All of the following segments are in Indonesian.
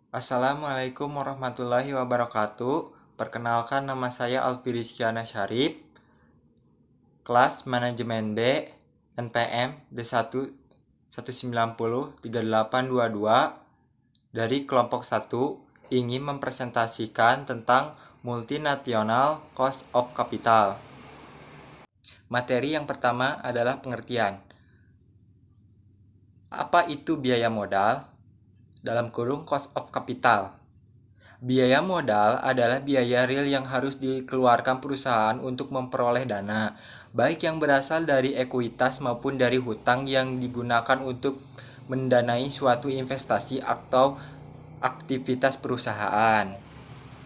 Assalamualaikum warahmatullahi wabarakatuh. Perkenalkan, nama saya Alfi Rizkyana Syarif, kelas Manajemen B, NPM D1 1903822 dari kelompok 1, ingin mempresentasikan tentang Multinational Cost of Capital. Materi yang pertama adalah pengertian. Apa itu biaya modal? Dalam kurung cost of capital. Biaya modal adalah biaya real yang harus dikeluarkan perusahaan untuk memperoleh dana, baik yang berasal dari ekuitas maupun dari hutang yang digunakan untuk mendanai suatu investasi atau aktivitas perusahaan.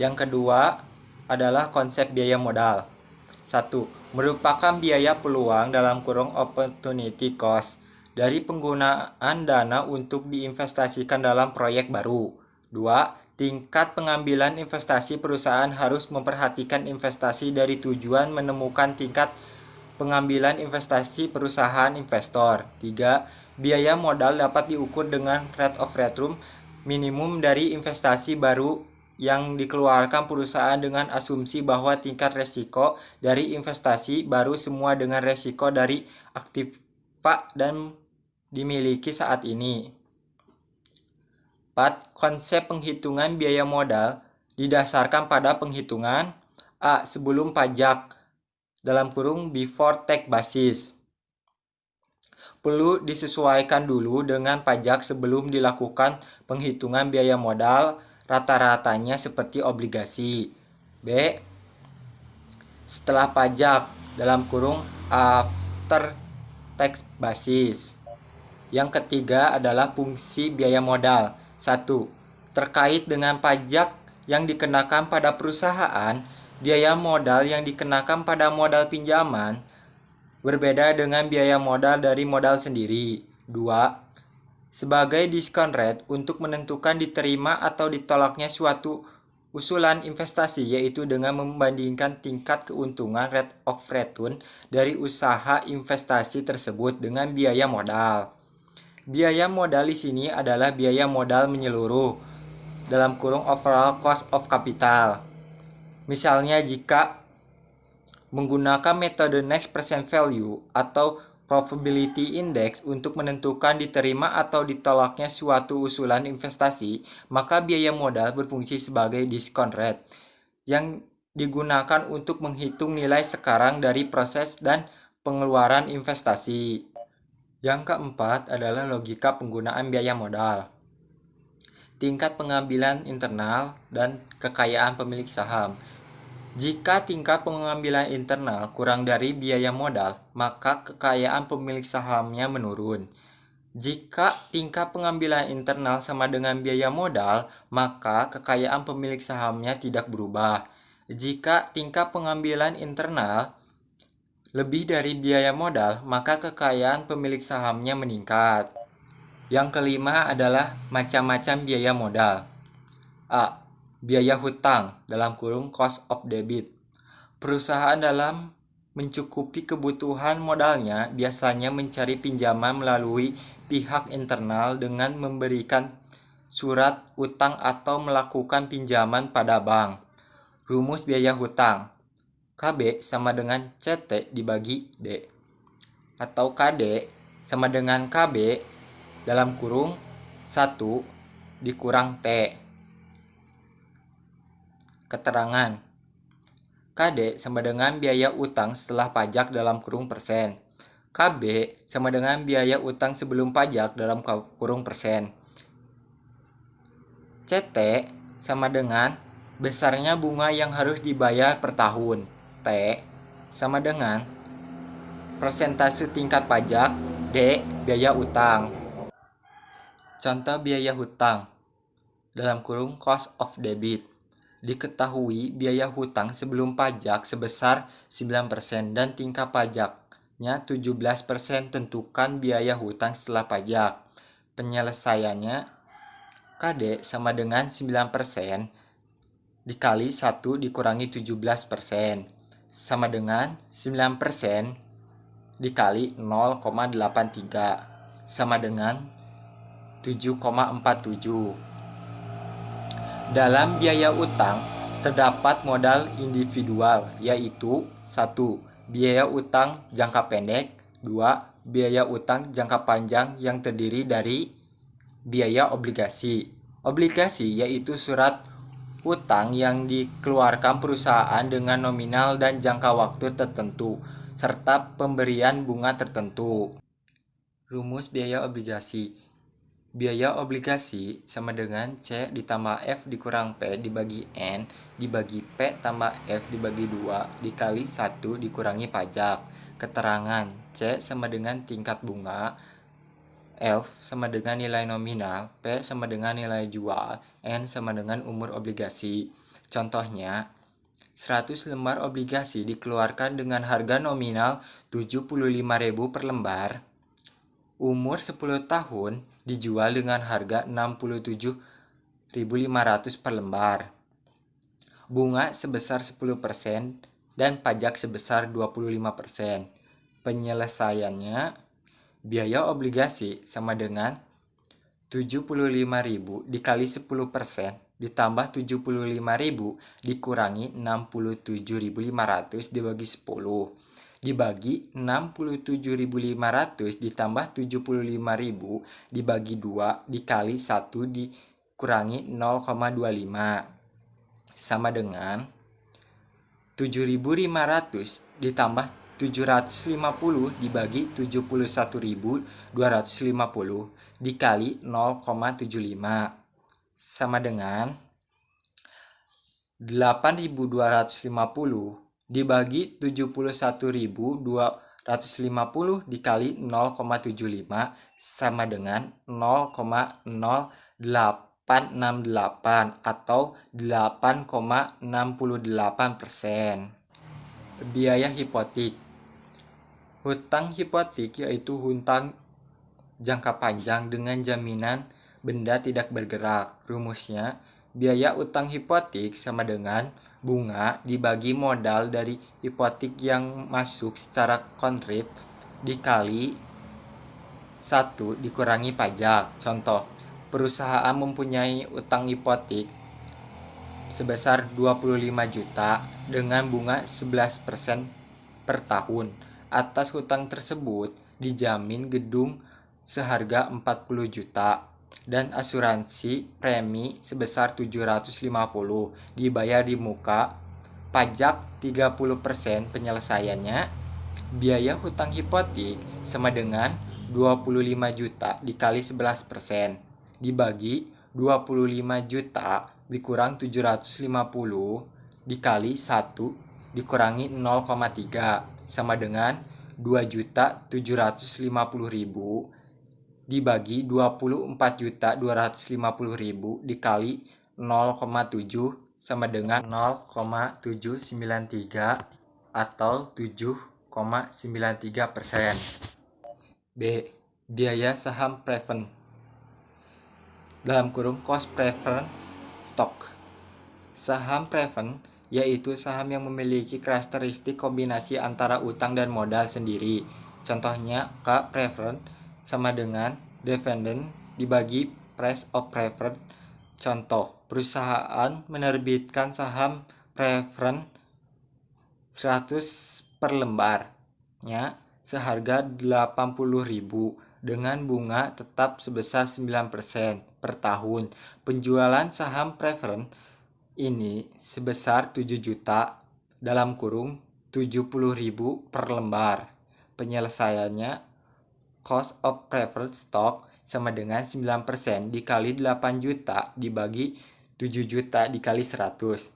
Yang kedua adalah konsep biaya modal. 1. Merupakan biaya peluang dalam kurung opportunity cost dari penggunaan dana untuk diinvestasikan dalam proyek baru. 2. Tingkat pengambilan investasi perusahaan harus memperhatikan investasi dari tujuan menemukan tingkat pengambilan investasi perusahaan investor. 3. Biaya modal dapat diukur dengan rate of return minimum dari investasi baru yang dikeluarkan perusahaan dengan asumsi bahwa tingkat resiko dari investasi baru semua dengan resiko dari aktiva dan dimiliki saat ini. 4. Konsep penghitungan biaya modal didasarkan pada penghitungan A. Sebelum pajak dalam kurung before tax basis. Perlu disesuaikan dulu dengan pajak sebelum dilakukan penghitungan biaya modal rata-ratanya seperti obligasi. B. Setelah pajak dalam kurung after tax basis. Yang ketiga adalah fungsi biaya modal. 1. Terkait dengan pajak yang dikenakan pada perusahaan, biaya modal yang dikenakan pada modal pinjaman berbeda dengan biaya modal dari modal sendiri. 2. Sebagai discount rate untuk menentukan diterima atau ditolaknya suatu usulan investasi, yaitu dengan membandingkan tingkat keuntungan rate of return dari usaha investasi tersebut dengan biaya modal. Biaya modal di sini adalah biaya modal menyeluruh dalam kurung overall cost of capital. Misalnya jika menggunakan metode next present value atau probability index untuk menentukan diterima atau ditolaknya suatu usulan investasi, maka biaya modal berfungsi sebagai discount rate yang digunakan untuk menghitung nilai sekarang dari proses dan pengeluaran investasi. Yang keempat adalah logika penggunaan biaya modal. Tingkat pengambilan internal dan kekayaan pemilik saham. Jika tingkat pengambilan internal kurang dari biaya modal, maka kekayaan pemilik sahamnya menurun. Jika tingkat pengambilan internal sama dengan biaya modal, maka kekayaan pemilik sahamnya tidak berubah. Jika tingkat pengambilan internal lebih dari biaya modal, maka kekayaan pemilik sahamnya meningkat. Yang kelima adalah macam-macam biaya modal. A. Biaya hutang dalam kurung cost of debit. Perusahaan dalam mencukupi kebutuhan modalnya biasanya mencari pinjaman melalui pihak internal dengan memberikan surat utang atau melakukan pinjaman pada bank. Rumus biaya hutang. KB sama dengan CT dibagi D. Atau KD sama dengan KB dalam kurung 1 dikurang T. Keterangan. KD sama dengan biaya utang setelah pajak dalam kurung persen. KB sama dengan biaya utang sebelum pajak dalam kurung persen. CT sama dengan besarnya bunga yang harus dibayar per tahun. T sama dengan persentase tingkat pajak. D. Biaya utang. Contoh biaya hutang dalam kurung cost of debit. Diketahui biaya hutang sebelum pajak sebesar 9% dan tingkat pajaknya 17%. Tentukan biaya hutang setelah pajak. Penyelesaiannya KD sama dengan 9% dikali 1 dikurangi 17% sama dengan 9% dikali 0,83 sama dengan 7,47. Dalam biaya utang, terdapat modal individual, yaitu 1. Biaya utang jangka pendek. 2. Biaya utang jangka panjang yang terdiri dari biaya obligasi. Obligasi yaitu surat utang yang dikeluarkan perusahaan dengan nominal dan jangka waktu tertentu, serta pemberian bunga tertentu. Rumus biaya obligasi. Biaya obligasi sama dengan C ditambah F dikurang P dibagi N dibagi P tambah F dibagi 2 dikali 1 dikurangi pajak. Keterangan C sama dengan tingkat bunga, F sama dengan nilai nominal, P sama dengan nilai jual, N sama dengan umur obligasi. Contohnya, 100 lembar obligasi dikeluarkan dengan harga nominal 75.000 per lembar. Umur 10 tahun dijual dengan harga 67.500 per lembar. Bunga sebesar 10% dan pajak sebesar 25%. Penyelesaiannya, biaya obligasi sama dengan 75.000 dikali 10% ditambah 75.000 dikurangi 67.500 dibagi 10 dibagi 67.500 ditambah 75.000 dibagi 2 dikali 1 dikurangi 0,25 sama dengan 7.500 ditambah 750 dibagi 71.250 dikali 0,75 sama dengan 8.250 dibagi 71.250 dikali 0,75 sama dengan 0,0868 atau 8,68%. Biaya hipotek. Hutang hipotek yaitu hutang jangka panjang dengan jaminan benda tidak bergerak. Rumusnya, biaya utang hipotek sama dengan bunga dibagi modal dari hipotek yang masuk secara konkret dikali 1 dikurangi pajak. Contoh, perusahaan mempunyai utang hipotek sebesar 25 juta dengan bunga 11% per tahun. Atas hutang tersebut dijamin gedung seharga 40 juta dan asuransi premi sebesar 750 dibayar di muka, pajak 30%. Penyelesaiannya, biaya hutang hipotek sama dengan 25 juta dikali 11% dibagi 25 juta dikurang 750 dikali 1 dikurangi 0,3 sama dengan 2.750.000 dibagi 24.250.000 dikali 0,7 sama dengan 0,793 atau 7,93%. B. Biaya saham preferred dalam kurung cost preferred stock. Saham preferred yaitu saham yang memiliki karakteristik kombinasi antara utang dan modal sendiri. Contohnya, K preferred sama dengan dividend dibagi price of preferred. Contoh, perusahaan menerbitkan saham preferred 100 per lembarnya seharga 80.000 dengan bunga tetap sebesar 9% per tahun. Penjualan saham preferred ini sebesar 7 juta dalam kurung 70.000 per lembar. Penyelesaiannya, cost of preferred stock sama dengan 9% dikali 8 juta dibagi 7 juta dikali 100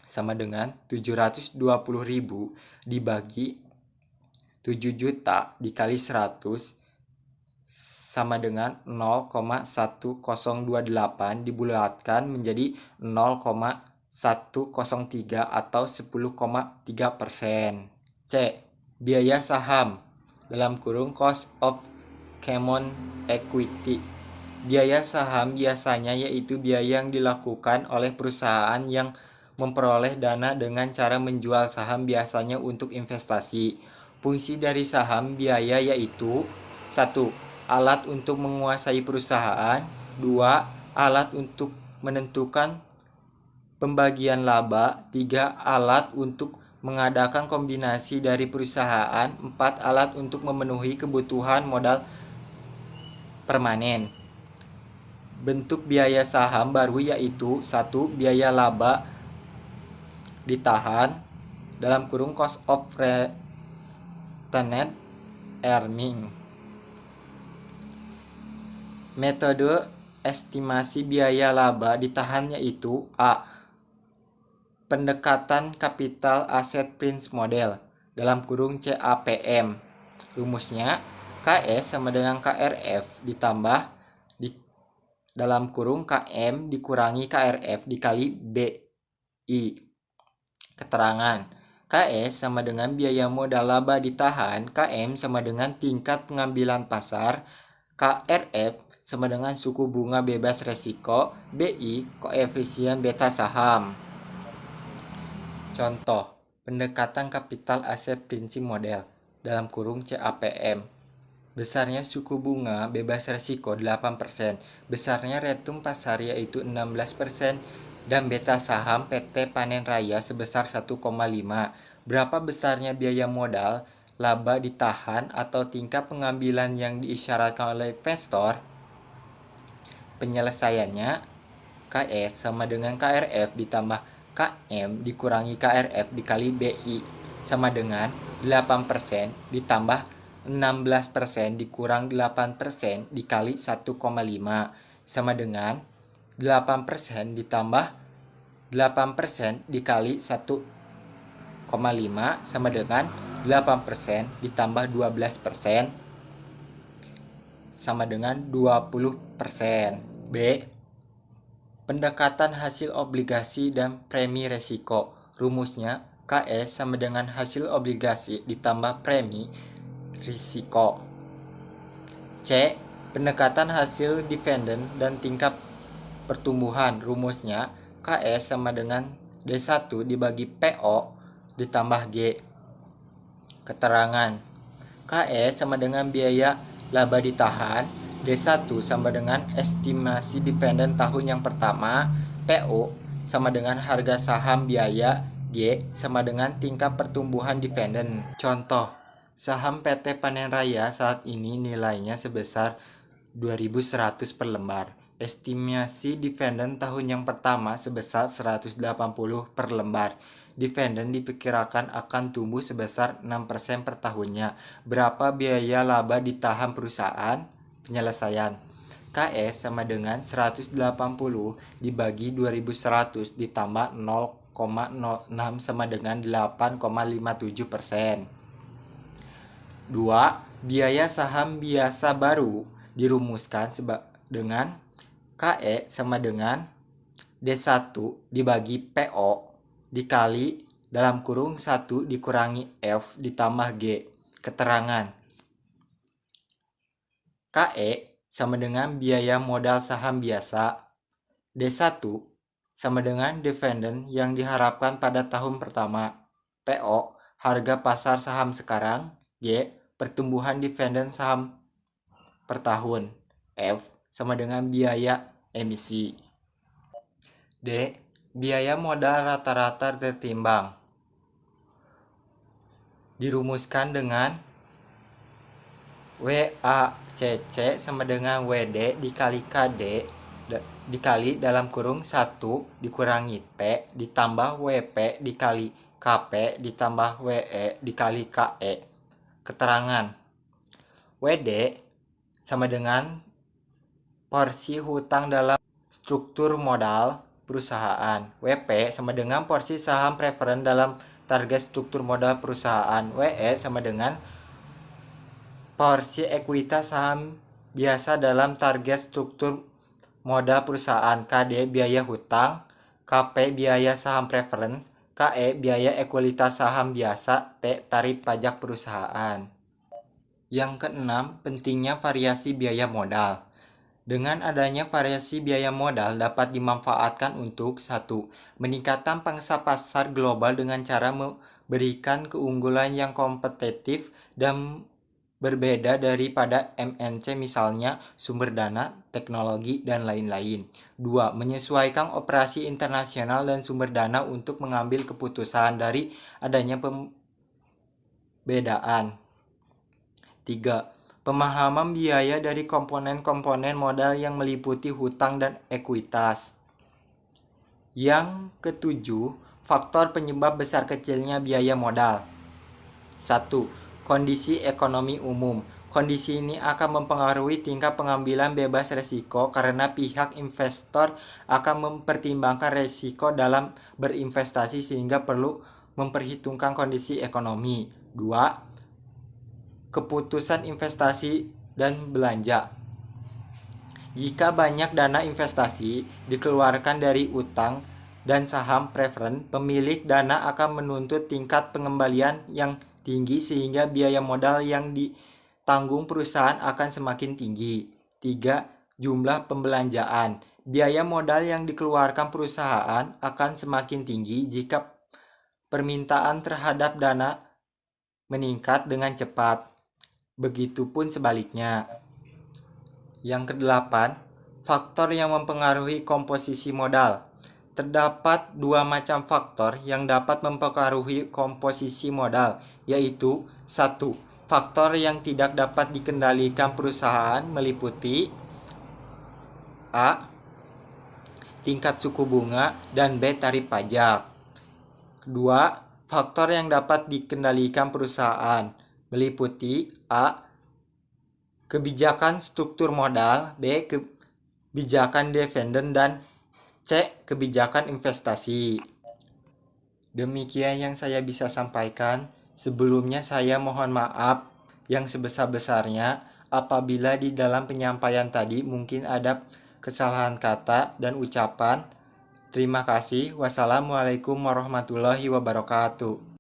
sama dengan 720.000 dibagi 7 juta dikali 100 sama dengan 0,1028 dibulatkan menjadi 0,103 atau 10,3%. C. Biaya saham dalam kurung cost of common equity. Biaya saham biasanya yaitu biaya yang dilakukan oleh perusahaan yang memperoleh dana dengan cara menjual saham biasanya untuk investasi. Fungsi dari saham biaya yaitu 1. Alat untuk menguasai perusahaan. 2. Alat untuk menentukan pembagian laba. 3 alat untuk mengadakan kombinasi dari perusahaan. 4 alat untuk memenuhi kebutuhan modal permanen. Bentuk biaya saham baru yaitu 1. Biaya laba ditahan dalam kurung cost of retained earning. Metode estimasi biaya laba ditahan yaitu A. Pendekatan Capital Asset Prince Model dalam kurung CAPM. Rumusnya KS sama dengan KRF ditambah dalam kurung KM dikurangi KRF dikali BI. Keterangan KS sama dengan biaya modal laba ditahan, KM sama dengan tingkat pengambilan pasar, KRF sama dengan suku bunga bebas resiko, BI koefisien beta saham. Contoh, pendekatan Capital Asset Principal Model dalam kurung CAPM. Besarnya suku bunga bebas resiko 8%, besarnya retum pasar yaitu 16%, dan beta saham PT Panen Raya sebesar 1,5. Berapa besarnya biaya modal laba ditahan atau tingkat pengambilan yang diisyaratkan oleh investor? Penyelesaiannya KS sama dengan KRF ditambah KM dikurangi KRF dikali BI sama dengan 8% ditambah 16% dikurang 8% dikali 1,5 sama dengan 8% ditambah 8% dikali 1,5 sama dengan 8% ditambah 12% sama dengan 20%. B. Pendekatan hasil obligasi dan premi resiko. Rumusnya KS sama dengan hasil obligasi ditambah premi risiko. C. Pendekatan hasil dividen dan tingkat pertumbuhan. Rumusnya KS sama dengan D1 dibagi PO ditambah G. Keterangan KS sama dengan biaya laba ditahan, D1 sama dengan estimasi dividen tahun yang pertama, PO sama dengan harga saham biaya, G sama dengan tingkat pertumbuhan dividen. Contoh, saham PT Panen Raya saat ini nilainya sebesar 2.100 per lembar. Estimasi dividen tahun yang pertama sebesar 180 per lembar. Dividen diperkirakan akan tumbuh sebesar 6% per tahunnya. Berapa biaya laba ditahan perusahaan? Penyelesaian. KS sama dengan 180 dibagi 2.100 ditambah 0,06 sama dengan 8,57%. 2. Biaya saham biasa baru dirumuskan dengan KE sama dengan D1 dibagi PO dikali dalam kurung 1 dikurangi F ditambah G. Keterangan KE sama dengan biaya modal saham biasa, D1 sama dengan dividen yang diharapkan pada tahun pertama, PO harga pasar saham sekarang, G pertumbuhan dividen saham per tahun, F sama dengan biaya emisi. D. Biaya modal rata-rata tertimbang dirumuskan dengan WACC sama dengan WD dikali KD dikali dalam kurung 1 dikurangi T ditambah WP dikali KP ditambah WE dikali KE. Keterangan WD sama dengan porsi hutang dalam struktur modal perusahaan. WP sama dengan porsi saham preferen dalam target struktur modal perusahaan. WE sama dengan porsi ekuitas saham biasa dalam target struktur modal perusahaan. KD biaya hutang, KP biaya saham preferen, KE biaya ekuitas saham biasa, T tarif pajak perusahaan. Yang keenam, pentingnya variasi biaya modal. Dengan adanya variasi biaya modal dapat dimanfaatkan untuk 1. Meningkatkan pangsa pasar global dengan cara memberikan keunggulan yang kompetitif dan berbeda daripada MNC, misalnya sumber dana, teknologi, dan lain-lain. 2. Menyesuaikan operasi internasional dan sumber dana untuk mengambil keputusan dari adanya pembedaan. 3. Pemahaman biaya dari komponen-komponen modal yang meliputi hutang dan ekuitas. Yang ketujuh, faktor penyebab besar kecilnya biaya modal. 1. Kondisi ekonomi umum. Kondisi ini akan mempengaruhi tingkat pengambilan bebas resiko karena pihak investor akan mempertimbangkan resiko dalam berinvestasi sehingga perlu memperhitungkan kondisi ekonomi. 2. Keputusan investasi dan belanja. Jika banyak dana investasi dikeluarkan dari utang dan saham preferen, pemilik dana akan menuntut tingkat pengembalian yang tinggi sehingga biaya modal yang ditanggung perusahaan akan semakin tinggi. 3. Jumlah pembelanjaan. Biaya modal yang dikeluarkan perusahaan akan semakin tinggi jika permintaan terhadap dana meningkat dengan cepat. Begitupun sebaliknya. Yang kedelapan, faktor yang mempengaruhi komposisi modal. Terdapat dua macam faktor yang dapat mempengaruhi komposisi modal, yaitu 1. Faktor yang tidak dapat dikendalikan perusahaan meliputi A. Tingkat suku bunga, dan B. Tarif pajak. 2. Faktor yang dapat dikendalikan perusahaan meliputi A. Kebijakan struktur modal, B. Kebijakan dividen, dan C. Kebijakan investasi. Demikian yang saya bisa sampaikan. Sebelumnya saya mohon maaf yang sebesar-besarnya apabila di dalam penyampaian tadi mungkin ada kesalahan kata dan ucapan. Terima kasih. Wassalamualaikum warahmatullahi wabarakatuh.